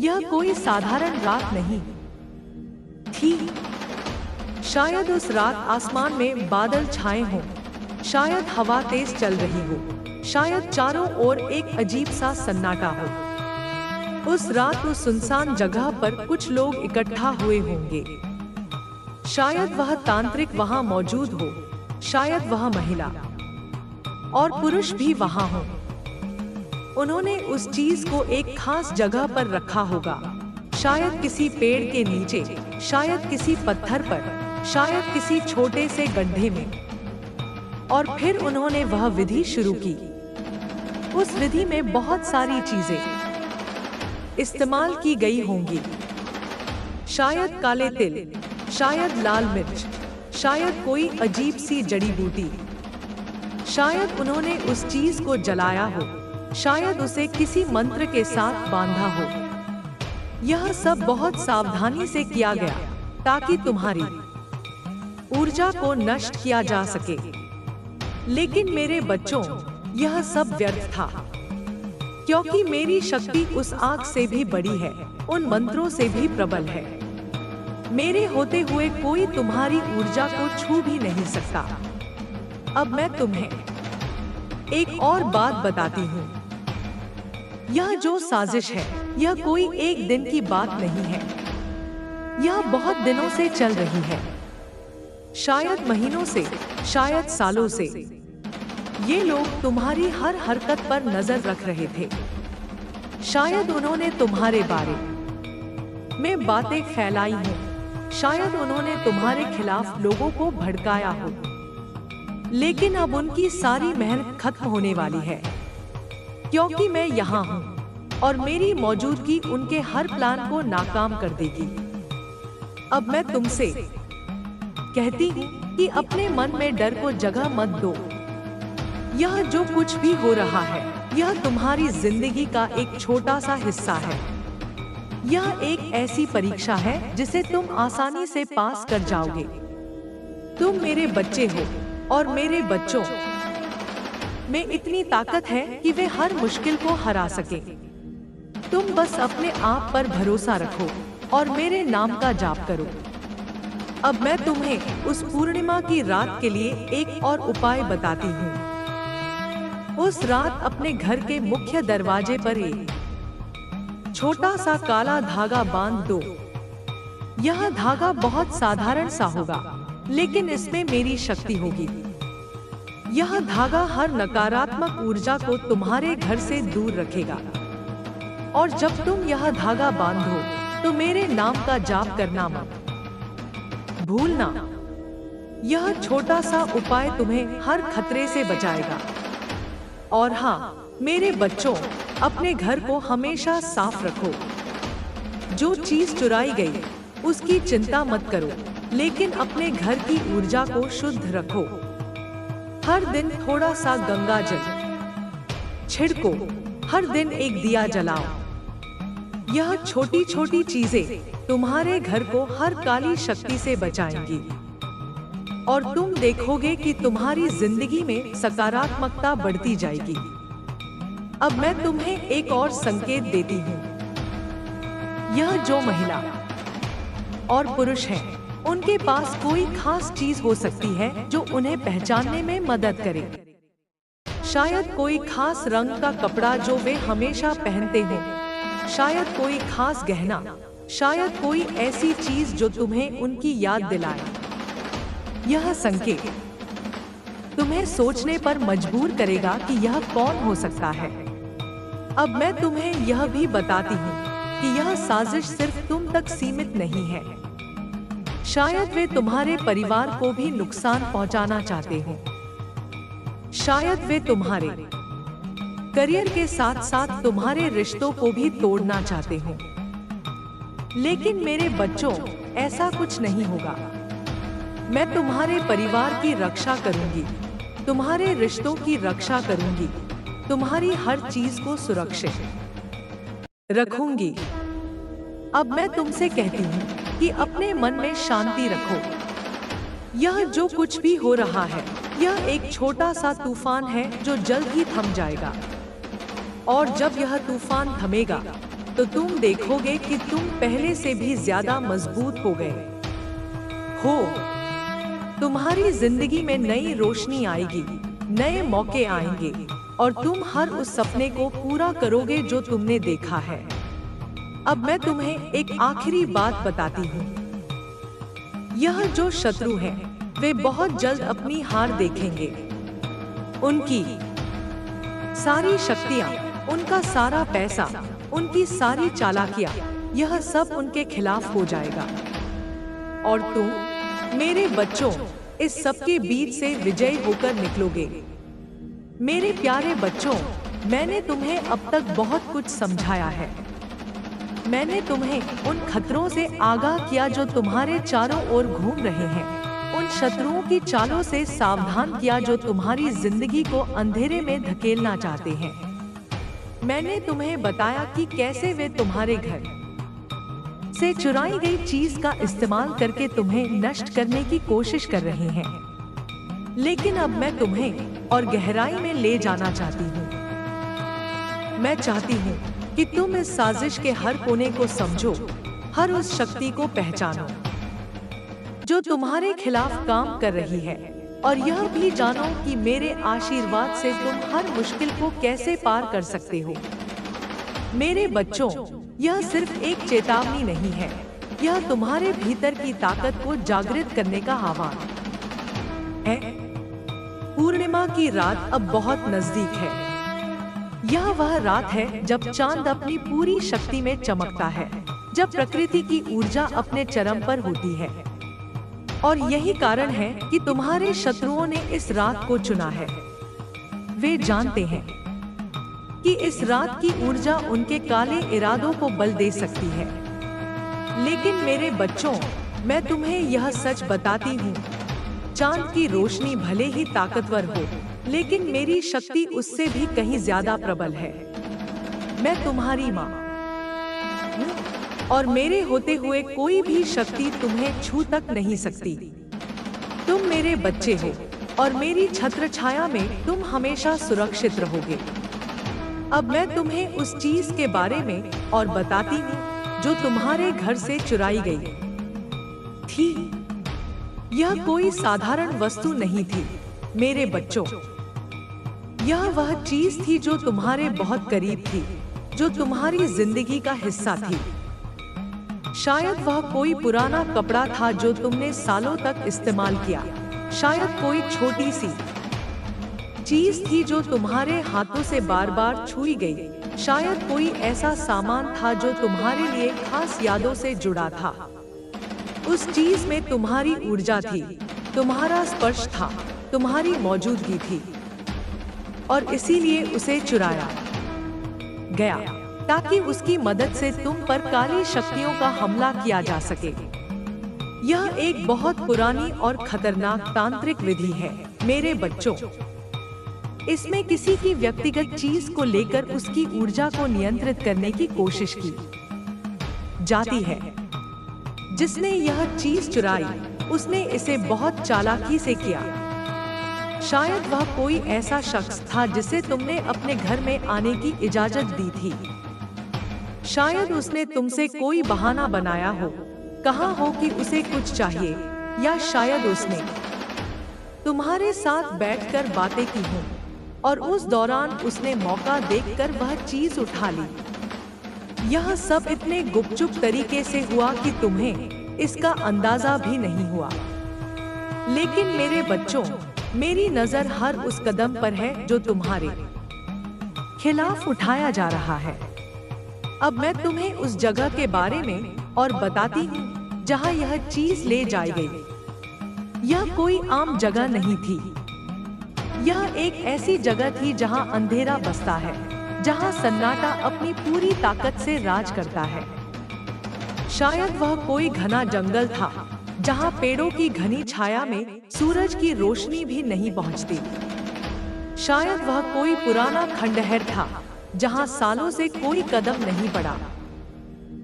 यह कोई साधारण रात नहीं थी। शायद उस रात आसमान में बादल छाए हों, शायद हवा तेज चल रही हो, शायद चारों ओर एक अजीब सा सन्नाटा हो। उस रात उस सुनसान जगह पर कुछ लोग इकट्ठा हुए होंगे। शायद वह तांत्रिक वहां मौजूद हो, शायद वह महिला और पुरुष भी वहां हो। उन्होंने उस चीज को एक खास जगह पर रखा होगा, शायद किसी पेड़ के नीचे, शायद किसी पत्थर पर, शायद किसी छोटे से गड्ढे में। और फिर उन्होंने वह विधि शुरू की। उस विधि में बहुत सारी चीजें इस्तेमाल की गई होंगी, शायद काले तिल, शायद लाल मिर्च, शायद कोई अजीब सी जड़ी बूटी। शायद उन्होंने उस चीज को जलाया हो, शायद उसे किसी मंत्र के साथ बांधा हो। यह सब बहुत सावधानी से किया गया ताकि तुम्हारी ऊर्जा को नष्ट किया जा सके। लेकिन मेरे बच्चों, यह सब व्यर्थ था, क्योंकि मेरी शक्ति उस आग से भी बड़ी है, उन मंत्रों से भी प्रबल है। मेरे होते हुए कोई तुम्हारी ऊर्जा को छू भी नहीं सकता। अब मैं तुम्हें एक और बात बताती हूँ, यह जो साजिश है, यह कोई एक दिन की बात नहीं है। यह बहुत दिनों से चल रही है, शायद महीनों से, शायद सालों से। ये लोग तुम्हारी हर हरकत पर नजर रख रहे थे। शायद उन्होंने तुम्हारे बारे में बातें फैलाई हो, शायद उन्होंने तुम्हारे खिलाफ लोगों को भड़काया हो। लेकिन अब उनकी सारी मेहनत खत्म होने वाली है, क्योंकि मैं यहाँ हूँ और मेरी मौजूदगी उनके हर प्लान को नाकाम कर देगी। अब मैं तुमसे कहती हूँ कि अपने मन में डर को जगह मत दो। यह जो कुछ भी हो रहा है, यह तुम्हारी जिंदगी का एक छोटा सा हिस्सा है। यह एक ऐसी परीक्षा है जिसे तुम आसानी से पास कर जाओगे। तुम मेरे बच्चे हो और मेरे बच्चों में इतनी ताकत है कि वे हर मुश्किल को हरा सके। तुम बस अपने आप पर भरोसा रखो और मेरे नाम का जाप करो। अब मैं तुम्हें उस पूर्णिमा की रात के लिए एक और उपाय बताती हूँ। उस रात अपने घर के मुख्य दरवाजे पर एक छोटा सा काला धागा बांध दो। यह धागा बहुत साधारण सा होगा, लेकिन इसमें मेरी शक्ति होगी। यह धागा हर नकारात्मक ऊर्जा को तुम्हारे घर से दूर रखेगा। और जब तुम यह धागा बांधो तो मेरे नाम का जाप करना मत भूलना। यह छोटा सा उपाय तुम्हें हर खतरे से बचाएगा। और हाँ, मेरे बच्चों, अपने घर को हमेशा साफ रखो। जो चीज चुराई गई उसकी चिंता मत करो, लेकिन अपने घर की ऊर्जा को शुद्ध रखो। हर दिन थोड़ा सा गंगा जल छिड़को, हर दिन एक दिया जलाओ। यह छोटी छोटी चीजें तुम्हारे घर को हर काली शक्ति से बचाएंगी और तुम देखोगे कि तुम्हारी जिंदगी में सकारात्मकता बढ़ती जाएगी। अब मैं तुम्हें एक और संकेत देती हूँ। यह जो महिला और पुरुष हैं, उनके पास कोई खास चीज हो सकती है जो उन्हें पहचानने में मदद करे। शायद कोई खास रंग का कपड़ा जो वे हमेशा पहनते हैं, शायद कोई खास गहना, शायद कोई ऐसी चीज जो तुम्हें उनकी याद दिलाए। यह संकेत तुम्हें सोचने पर मजबूर करेगा कि यह कौन हो सकता है। अब मैं तुम्हें यह भी बताती हूँ कि यह साजिश सिर्फ तुम तक सीमित नहीं है। शायद वे तुम्हारे परिवार को भी नुकसान पहुंचाना चाहते हो। शायद वे तुम्हारे करियर के साथ साथ तुम्हारे रिश्तों को भी तोड़ना चाहते हो। लेकिन मेरे बच्चों, ऐसा कुछ नहीं होगा। मैं तुम्हारे परिवार की रक्षा करूंगी, तुम्हारे रिश्तों की रक्षा करूंगी, तुम्हारी हर चीज को सुरक्षित रखूंगी। अब मैं तुमसे कहती हूँ कि अपने मन में शांति रखो। यह जो कुछ भी हो रहा है, यह एक छोटा सा तूफान है जो जल्द ही थम जाएगा। और जब यह तूफान थमेगा तो तुम देखोगे कि तुम पहले से भी ज्यादा मजबूत हो गए हो। तुम्हारी जिंदगी में नई रोशनी आएगी, नए मौके आएंगे और तुम हर उस सपने को पूरा करोगे जो तुमने देखा है। अब मैं तुम्हें एक आखिरी बात बताती हूँ। यह जो शत्रु हैं, वे बहुत जल्द अपनी हार देखेंगे। उनकी सारी शक्तियाँ, उनका सारा पैसा, उनकी सारी चालाकियाँ, यह सब उनके खिलाफ हो जाएगा। और तुम, मेरे बच्चों, इस सब के बीच से विजयी होकर निकलोगे। मेरे प्यारे बच्चों, मैंने तुम्हें अब तक बहुत कुछ समझाया है। मैंने तुम्हें उन खतरों से आगाह किया जो तुम्हारे चारों ओर घूम रहे हैं, उन शत्रुओं की चालों से सावधान किया जो तुम्हारी जिंदगी को अंधेरे में धकेलना चाहते हैं। मैंने तुम्हें बताया कि कैसे वे तुम्हारे घर से चुराई गई चीज का इस्तेमाल करके तुम्हें नष्ट करने की कोशिश कर रहे हैं। लेकिन अब मैं तुम्हें और गहराई में ले जाना चाहती हूँ। मैं चाहती हूँ कि तुम इस साजिश के हर कोने को समझो, हर उस शक्ति को पहचानो जो तुम्हारे खिलाफ काम कर रही है। और यह भी जानो कि मेरे आशीर्वाद से तुम हर मुश्किल को कैसे पार कर सकते हो। मेरे बच्चों, यह सिर्फ एक चेतावनी नहीं है, यह तुम्हारे भीतर की ताकत को जागृत करने का आह्वान है। पूर्णिमा की रात अब बहुत नजदीक है। यह वह रात है जब चांद अपनी पूरी शक्ति में चमकता है, जब प्रकृति की ऊर्जा अपने चरम पर होती है। और यही कारण है कि तुम्हारे शत्रुओं ने इस रात को चुना है। वे जानते हैं कि इस रात की ऊर्जा उनके काले इरादों को बल दे सकती है। लेकिन मेरे बच्चों, मैं तुम्हें यह सच बताती हूँ, चांद की रोशनी भले ही ताकतवर हो, लेकिन मेरी शक्ति उससे भी कहीं ज्यादा प्रबल है। मैं तुम्हारी माँ हूँ और मेरे होते हुए कोई भी शक्ति तुम्हें छू तक नहीं सकती। तुम मेरे बच्चे हो और मेरी छत्र छाया में तुम हमेशा सुरक्षित रहोगे। अब मैं तुम्हें उस चीज के बारे में और बताती हूँ जो तुम्हारे घर से चुराई गई थी। यह कोई साधारण वस्तु नहीं थी मेरे बच्चों। यह वह चीज थी जो तुम्हारे बहुत करीब थी, जो तुम्हारी जिंदगी का हिस्सा थी। शायद वह कोई पुराना कपड़ा था जो तुमने सालों तक इस्तेमाल किया। शायद कोई छोटी सी चीज थी जो तुम्हारे हाथों से बार बार छुई गई। शायद कोई ऐसा सामान था जो तुम्हारे लिए खास यादों से जुड़ा था। उस चीज में तुम्हारी ऊर्जा थी, तुम्हारा स्पर्श था, तुम्हारी मौजूदगी थी, और इसीलिए उसे चुराया गया ताकि उसकी मदद से तुम पर काली शक्तियों का हमला किया जा सके। यह एक बहुत पुरानी और खतरनाक तांत्रिक विधि है मेरे बच्चों। इसमें किसी की व्यक्तिगत चीज को लेकर उसकी ऊर्जा को नियंत्रित करने की कोशिश की जाती है। जिसने यह चीज चुराई, उसने इसे बहुत चालाकी से किया। शायद वह कोई ऐसा शख्स था जिसे तुमने अपने घर में आने की इजाजत दी थी। शायद उसने तुमसे कोई बहाना बनाया हो, कहा हो कि उसे कुछ चाहिए, या शायद उसने तुम्हारे साथ बैठकर बातें की हों और उस दौरान उसने मौका देखकर वह चीज उठा ली। यह सब इतने गुपचुप तरीके से हुआ कि तुम्हें इसका अंदाजा भी नहीं हुआ। लेकिन मेरे बच्चों, मेरी नजर हर उस कदम पर है जो तुम्हारे खिलाफ उठाया जा रहा है। अब मैं तुम्हें उस जगह के बारे में और बताती हूँ जहाँ यह चीज ले जाई गई। यह कोई आम जगह नहीं थी। यह एक ऐसी जगह थी जहाँ अंधेरा बसता है, जहाँ सन्नाटा अपनी पूरी ताकत से राज करता है। शायद वह कोई घना जंगल था जहाँ पेड़ों की घनी छाया में सूरज की रोशनी भी नहीं पहुँचती। शायद वह कोई पुराना खंडहर था जहाँ सालों से कोई कदम नहीं पड़ा।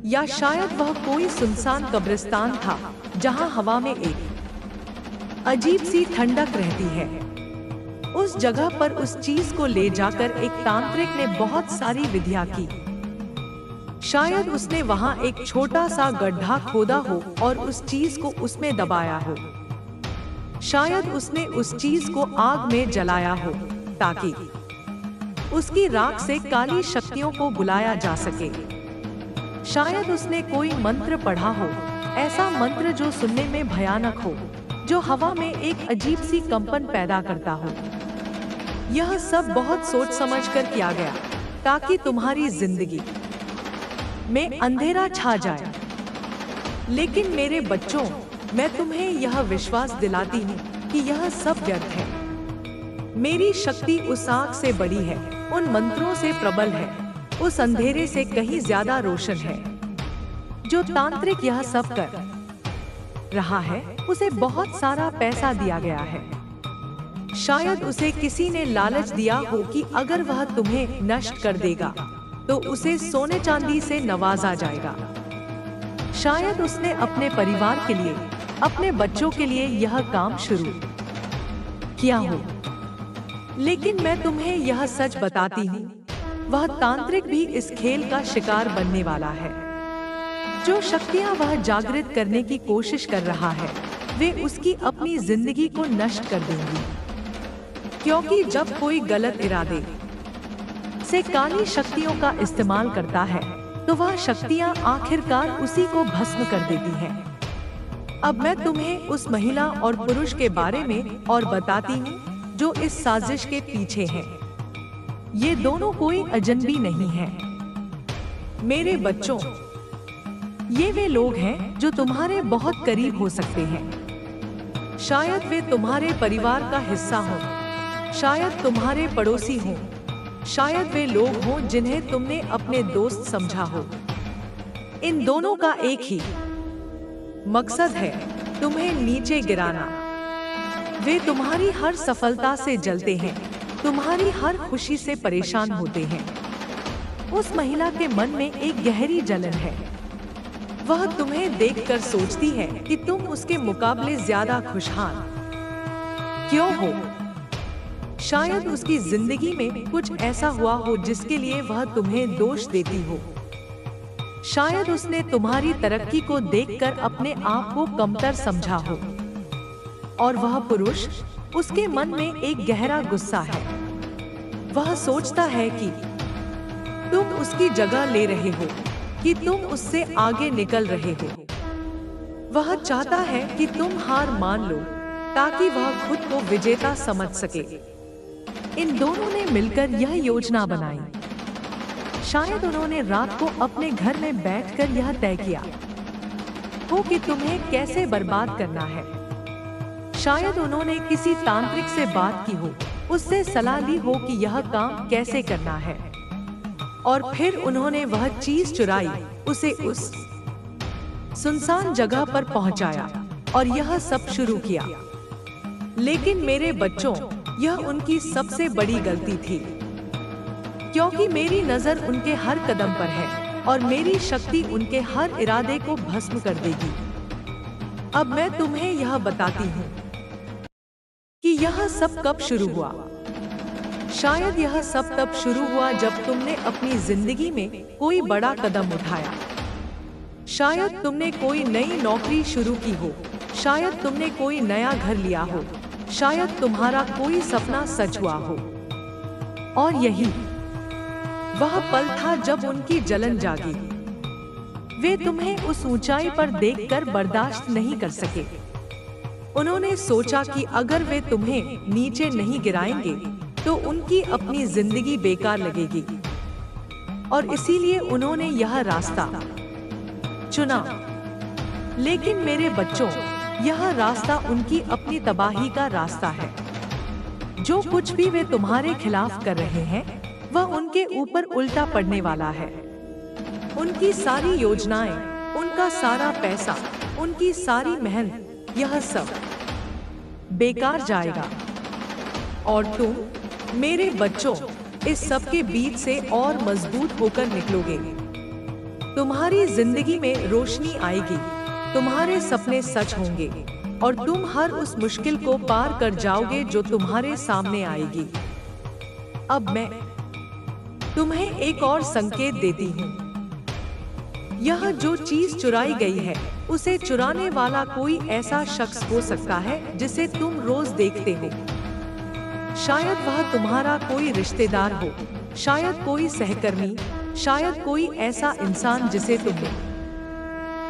या शायद वह कोई सुनसान कब्रिस्तान था जहाँ हवा में एक अजीब सी ठंडक रहती है। उस जगह पर उस चीज को ले जाकर एक तांत्रिक ने बहुत सारी विधियां की। शायद उसने वहां एक छोटा सा गड्ढा खोदा हो और उस चीज को उसमें दबाया हो। शायद उसने उस चीज को आग में जलाया हो ताकि उसकी राख से काली शक्तियों को बुलाया जा सके। शायद उसने कोई मंत्र पढ़ा हो, ऐसा मंत्र जो सुनने में भयानक हो, जो हवा में एक अजीब सी कंपन पैदा करता हो। यह सब बहुत सोच समझ कर किया गया ताकि तुम्हारी जिंदगी में अंधेरा छा जाए। लेकिन मेरे बच्चों, मैं तुम्हें यह विश्वास दिलाती हूँ कि यह सब व्यर्थ है। मेरी शक्ति उस आग से बड़ी है, उन मंत्रों से प्रबल है, उस अंधेरे से कहीं ज्यादा रोशन है। जो तांत्रिक यह सब कर रहा है, उसे बहुत सारा पैसा दिया गया है। शायद उसे किसी ने लालच दिया हो कि अगर वह तुम्हें नष्ट कर देगा तो उसे सोने चांदी से नवाजा जाएगा। शायद उसने अपने परिवार के लिए, अपने बच्चों के लिए यह काम शुरू किया हो। लेकिन मैं तुम्हें यह सच बताती हूँ, वह तांत्रिक भी इस खेल का शिकार बनने वाला है। जो शक्तियाँ वह जागृत करने की कोशिश कर रहा है, वे उसकी अपनी जिंदगी को नष्ट कर देंगी। क्योंकि जब कोई गलत इरादे से काली शक्तियों का इस्तेमाल करता है तो वह शक्तियां आखिरकार उसी को भस्म कर देती हैं। अब मैं तुम्हें उस महिला और पुरुष के बारे में और बताती हूँ जो इस साजिश के पीछे हैं। ये दोनों कोई अजनबी नहीं हैं। मेरे बच्चों, ये वे लोग हैं जो तुम्हारे बहुत करीब हो सकते हैं। शायद वे तुम्हारे परिवार का हिस्सा हों, शायद तुम्हारे पड़ोसी हों, शायद वे लोग हों जिन्हें तुमने अपने दोस्त समझा हो। इन दोनों का एक ही मकसद है, तुम्हें नीचे गिराना। वे तुम्हारी हर सफलता से जलते हैं, तुम्हारी हर खुशी से परेशान होते हैं। उस महिला के मन में एक गहरी जलन है। वह तुम्हें देखकर सोचती है कि तुम उसके मुकाबले ज्यादा खुशहाल क्यों हो। शायद उसकी जिंदगी में कुछ ऐसा हुआ हो जिसके लिए वह तुम्हें दोष देती हो। शायद उसने तुम्हारी तरक्की को देखकर अपने आप को कमतर समझा हो। और वह पुरुष, उसके मन में एक गहरा गुस्सा है। वह सोचता है कि तुम उसकी जगह ले रहे हो, कि तुम उससे आगे निकल रहे हो। वह चाहता है कि तुम हार मान लो ताकि वह खुद को विजेता समझ सके। इन दोनों ने मिलकर यह योजना बनाई। शायद उन्होंने रात को अपने घर में बैठकर यह तय किया हो कि तुम्हें कैसे बर्बाद करना है। शायद उन्होंने किसी तांत्रिक से बात की हो, उससे सलाह ली हो कि यह काम कैसे करना है, और फिर उन्होंने वह चीज चुराई, उसे उस सुनसान जगह पर पहुंचाया और यह सब शुरू किया। लेकिन मेरे बच्चों, यह उनकी सबसे बड़ी गलती थी, क्योंकि मेरी नजर उनके हर कदम पर है और मेरी शक्ति उनके हर इरादे को भस्म कर देगी। अब मैं तुम्हें यह बताती हूँ कि यह सब कब शुरू हुआ। शायद यह सब तब शुरू हुआ जब तुमने अपनी जिंदगी में कोई बड़ा कदम उठाया। शायद तुमने कोई नई नौकरी शुरू की हो, शायद तुमने कोई नया घर लिया हो, शायद तुम्हारा कोई सपना सच हुआ हो। और यही वह पल था जब उनकी जलन जागी। वे तुम्हें उस ऊंचाई पर देखकर बर्दाश्त नहीं कर सके। उन्होंने सोचा कि अगर वे तुम्हें नीचे नहीं गिराएंगे तो उनकी अपनी जिंदगी बेकार लगेगी, और इसीलिए उन्होंने यह रास्ता चुना। लेकिन मेरे बच्चों, यह रास्ता उनकी अपनी तबाही का रास्ता है। जो कुछ भी वे तुम्हारे खिलाफ कर रहे हैं वह उनके ऊपर उल्टा पड़ने वाला है। उनकी सारी योजनाएं, उनका सारा पैसा, उनकी सारी मेहनत, यह सब बेकार जाएगा। और तुम मेरे बच्चों, इस सब के बीच से और मजबूत होकर निकलोगे। तुम्हारी जिंदगी में रोशनी आएगी, तुम्हारे सपने सच होंगे और तुम हर उस मुश्किल को पार कर जाओगे जो तुम्हारे सामने आएगी। अब मैं तुम्हें एक और संकेत देती हूँ। यह जो चीज चुराई गई है, उसे चुराने वाला कोई ऐसा शख्स हो सकता है जिसे तुम रोज देखते हो। शायद वह तुम्हारा कोई रिश्तेदार हो, शायद कोई सहकर्मी, शायद कोई ऐसा इंसान जिसे तुमने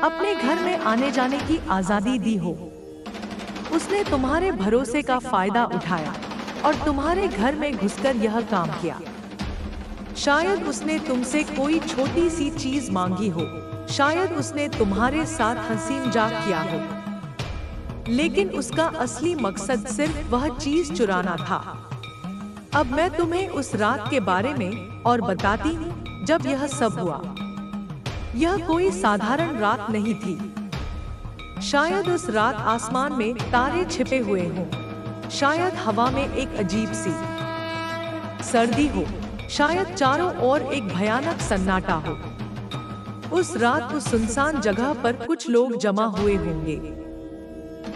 अपने घर में आने जाने की आजादी दी हो। उसने तुम्हारे भरोसे का फायदा उठाया और तुम्हारे घर में घुसकर यह काम किया। शायद उसने तुमसे कोई छोटी सी चीज मांगी हो, शायद उसने तुम्हारे साथ हंसी मजाक किया हो, लेकिन उसका असली मकसद सिर्फ वह चीज चुराना था। अब मैं तुम्हें उस रात के बारे में और बताती हूँ जब यह सब हुआ। यह कोई साधारण रात नहीं थी। शायद उस रात आसमान में तारे छिपे हुए हों, शायद हवा में एक अजीब सी सर्दी हो, शायद चारों ओर एक भयानक सन्नाटा हो। उस रात उस सुनसान जगह पर कुछ लोग जमा हुए होंगे।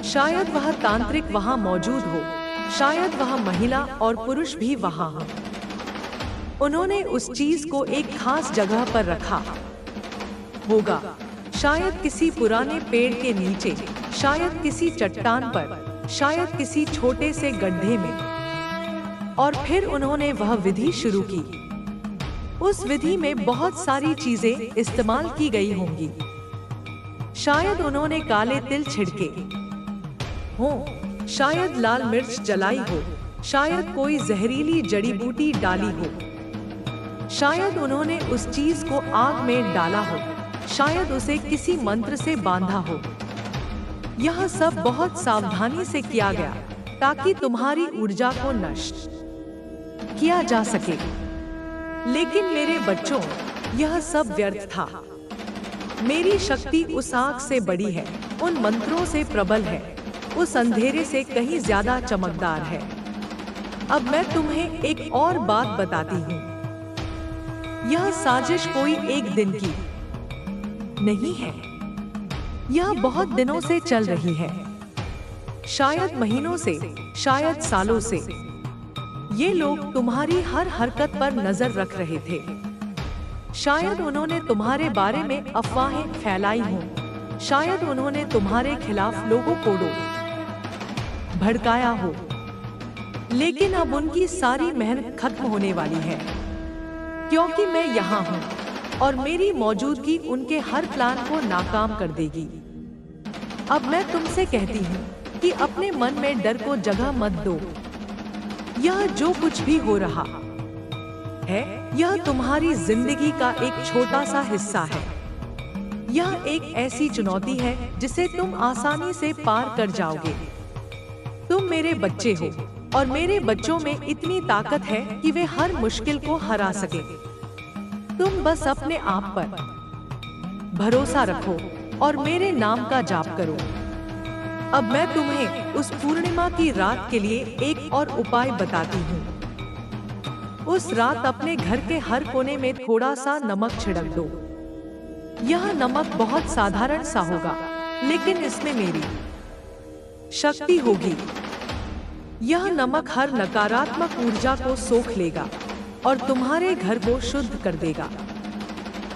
शायद वह तांत्रिक वहां मौजूद हो, शायद वह महिला और पुरुष भी वहां हो। उन्होंने उस चीज को एक खास जगह पर रखा होगा, शायद किसी पुराने पेड़ के नीचे, शायद किसी चट्टान पर, शायद किसी छोटे से गड्ढे में। और फिर उन्होंने वह विधि शुरू की। उस विधि में बहुत सारी चीजें इस्तेमाल की गई होंगी। शायद उन्होंने काले तिल छिड़के हो, शायद लाल मिर्च जलाई हो, शायद कोई जहरीली जड़ी बूटी डाली हो, शायद उन्होंने उस चीज को आग में डाला हो, शायद उसे किसी मंत्र से बांधा हो। यह सब बहुत सावधानी से किया गया ताकि तुम्हारी ऊर्जा को नष्ट किया जा सके। लेकिन मेरे बच्चों, यह सब व्यर्थ था। मेरी शक्ति उस आग से बड़ी है, उन मंत्रों से प्रबल है, उस अंधेरे से कहीं ज्यादा चमकदार है। अब मैं तुम्हें एक और बात बताती हूँ। यह साजिश कोई एक दिन की नहीं है, यह बहुत दिनों से चल रही है, शायद महीनों से, शायद सालों से। ये लोग तुम्हारी हर हरकत पर नजर रख रहे थे। शायद उन्होंने तुम्हारे बारे में अफवाहें फैलाई हों, शायद उन्होंने तुम्हारे खिलाफ लोगों को भड़काया हो। लेकिन अब उनकी सारी मेहनत खत्म होने वाली है, क्योंकि मैं यहाँ हूँ और मेरी मौजूदगी उनके हर प्लान को नाकाम कर देगी। अब मैं तुमसे कहती हूँ कि अपने मन में डर को जगह मत दो। यह जो कुछ भी हो रहा है, यह तुम्हारी जिंदगी का एक छोटा सा हिस्सा है। यह एक ऐसी चुनौती है जिसे तुम आसानी से पार कर जाओगे। तुम मेरे बच्चे हो और मेरे बच्चों में इतनी ताकत है कि वे हर मुश्किल को हरा सके। तुम बस अपने आप पर भरोसा रखो और मेरे नाम का जाप करो। अब मैं तुम्हें उस पूर्णिमा की रात के लिए एक और उपाय बताती हूँ। उस रात अपने घर के हर कोने में थोड़ा सा नमक छिड़क दो। यह नमक बहुत साधारण सा होगा, लेकिन इसमें मेरी शक्ति होगी। यह नमक हर नकारात्मक ऊर्जा को सोख लेगा और तुम्हारे घर को शुद्ध कर देगा।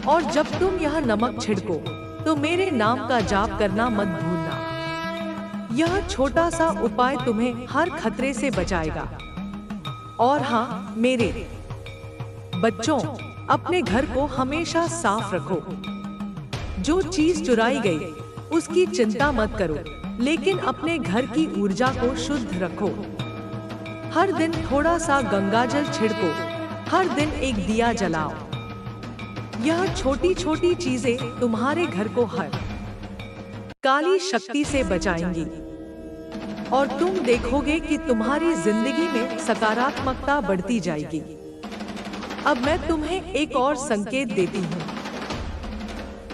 और जब तुम यह नमक छिड़को तो मेरे नाम का जाप करना मत भूलना। यह छोटा सा उपाय तुम्हें हर खतरे से बचाएगा। और हाँ मेरे बच्चों, अपने घर को हमेशा साफ रखो। जो चीज चुराई गई उसकी चिंता मत करो, लेकिन अपने घर की ऊर्जा को शुद्ध रखो। हर दिन थोड़ा सा गंगाजल छिड़को, हर दिन एक दिया जलाओ। यह छोटी छोटी चीजें तुम्हारे घर को हर काली शक्ति से बचाएंगी और तुम देखोगे कि तुम्हारी जिंदगी में सकारात्मकता बढ़ती जाएगी। अब मैं तुम्हें एक और संकेत देती हूँ।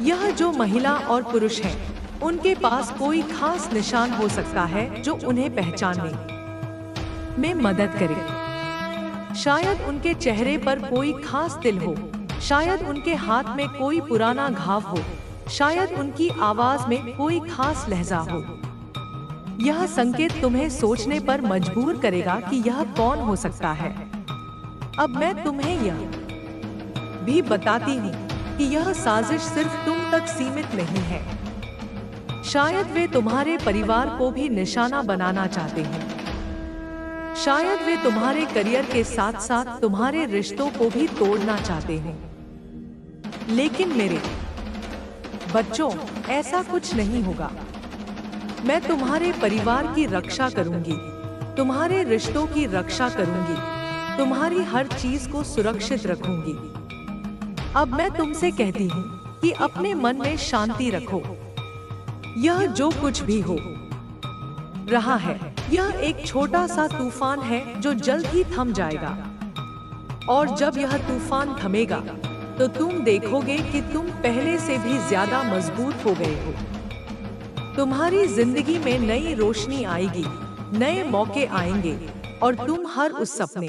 यह जो महिला और पुरुष हैं, उनके पास कोई खास निशान हो सकता है जो उन्हें पहचानने में मदद करे। शायद उनके चेहरे पर कोई खास तिल हो, शायद उनके हाथ में कोई पुराना घाव हो, शायद उनकी आवाज में कोई खास लहजा हो। यह संकेत तुम्हें सोचने पर मजबूर करेगा कि यह कौन हो सकता है। अब मैं तुम्हें यह भी बताती हूँ कि यह साजिश सिर्फ तुम तक सीमित नहीं है। शायद वे तुम्हारे परिवार को भी निशाना बनाना चाहते हैं। शायद वे तुम्हारे करियर के साथ साथ तुम्हारे रिश्तों को भी तोड़ना चाहते हैं। लेकिन मेरे बच्चों, ऐसा कुछ नहीं होगा। मैं तुम्हारे परिवार की रक्षा करूंगी, तुम्हारे रिश्तों की रक्षा करूंगी, तुम्हारी हर चीज को सुरक्षित रखूंगी। अब मैं तुमसे कहती हूँ कि अपने मन में शांति रखो। यह जो कुछ भी हो रहा है, यह एक छोटा सा तूफान है जो जल्द ही थम जाएगा। और जब यह तूफान थमेगा तो तुम देखोगे कि तुम पहले से भी ज्यादा मजबूत हो गए हो। तुम्हारी जिंदगी में नई रोशनी आएगी, नए मौके आएंगे और तुम हर उस सपने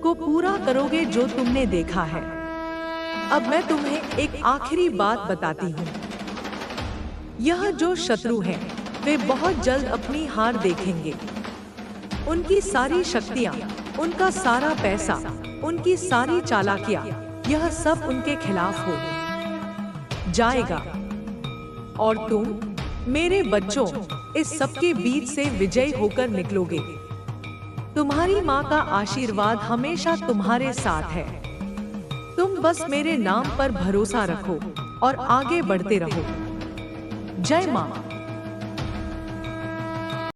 को पूरा करोगे जो तुमने देखा है। अब मैं तुम्हें एक आखिरी बात बताती हूँ। यह जो शत्रु हैं, वे बहुत जल्द अपनी हार देखेंगे। उनकी सारी शक्तियाँ, उनका सारा पैसा, उनकी सारी चालाकियाँ, यह सब उनके खिलाफ हो जाएगा और तुम मेरे बच्चों, इस सबके बीच से विजयी होकर निकलोगे। तुम्हारी माँ का आशीर्वाद हमेशा तुम्हारे साथ है। तुम बस मेरे नाम पर भरोसा रखो और आगे बढ़ते रहो। जय माँ।